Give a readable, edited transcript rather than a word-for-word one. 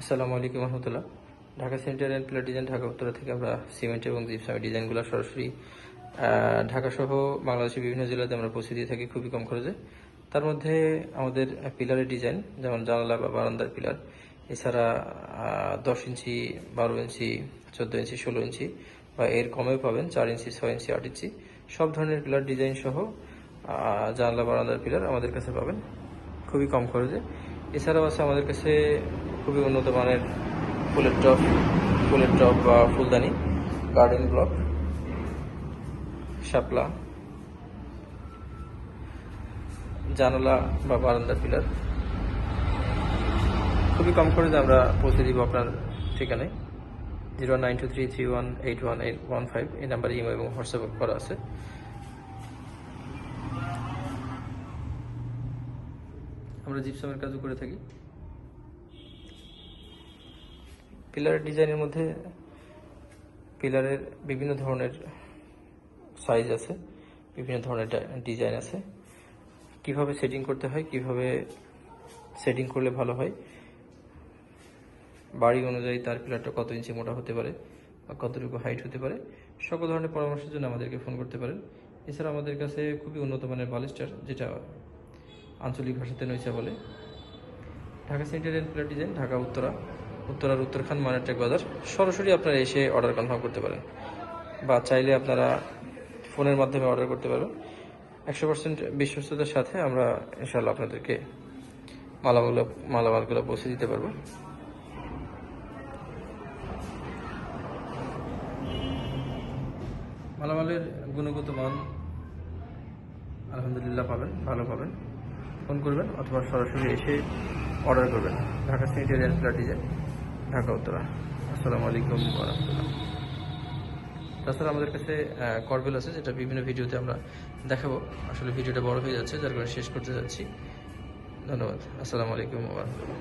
আসসালামু আলাইকুম রহমতুল্লাহ। Dhaka center and pillar design Dhaka Uttara থেকে আমরা সিমেন্ট এবং জিপসামের ডিজাইনগুলো সরাসরি ঢাকা সহ বাংলাদেশের বিভিন্ন জেলাতে আমরা পৌঁছে দিয়ে থাকি খুবই কম খরচে। তার মধ্যে আমাদের পিলারের ডিজাইন যেমন জানালা বা বারান্দার পিলার, এছাড়া 10 ইঞ্চি, 12 ইঞ্চি, 14 ইঞ্চি, 16 ইঞ্চি বা এর কমেও পাবেন, 4 ইঞ্চি, 6 ইঞ্চি, 8 ইঞ্চি, সব ধরনের পিলার ডিজাইন সহ জানালা বারান্দার পিলার আমাদের কাছে পাবেন খুবই কম খরচে। এছাড়াও আছে আমাদের কাছে খুবই উন্নত মানের ফুলের টব বা ফুলদানি, গার্ডেন ব্লক, শাপলা, জানালা বা বারান্দার পিলার খুবই কম খরচে আমরা পৌঁছে দিব আপনার ঠিকানায়। 09233181815 এই নাম্বারে ইমো এবং হোয়াটসঅ্যাপ করা আছে। আমরা জিপসামের কাজও করে থাকি। পিলারের ডিজাইনের মধ্যে পিলারের বিভিন্ন ধরনের সাইজ আছে, বিভিন্ন ধরনের ডিজাইন আছে। কিভাবে সেটিং করতে হয়, কিভাবে সেটিং করলে ভালো হয়, বাড়ি অনুযায়ী তার পিলারটা কত ইঞ্চি মোটা হতে পারে বা কতটুকু হাইট হতে পারে, সকল ধরনের পরামর্শের জন্য আমাদেরকে ফোন করতে পারেন। এছাড়া আমাদের কাছে খুবই উন্নত মানের বালিস্টার, যেটা আঞ্চলিক ভাষাতে নইচা বলে। Dhaka center and pillar design, Dhaka উত্তরার উত্তরখান মানেরটেক বাজার। সরাসরি আপনারা এসে অর্ডার কনফার্ম করতে পারেন বা চাইলে আপনারা ফোনের মাধ্যমে অর্ডার করতে পারবেন। 100% বিশ্বস্ততার সাথে আমরা ইনশাআল্লাহ আপনাদেরকে মালামালগুলো পৌঁছে দিতে পারবো। মালামালের গুণগত মান আলহামদুলিল্লাহ পাবেন, ভালো পাবেন। ফোন করবেন অথবা সরাসরি এসে অর্ডার করবেন। Dhaka center and pillar design, Dhaka Uttara. আসসালামু আলাইকুম ওয়া রাহমাতুল্লাহ। তাছাড়া আমাদের কাছে করবেল আছে, যেটা বিভিন্ন ভিডিওতে আমরা দেখাবো। আসলে ভিডিওটা বড় হয়ে যাচ্ছে, যার কারণে শেষ করতে যাচ্ছি। ধন্যবাদ। আসসালামু আলাইকুম ওয়া রাহমাতুল্লাহ।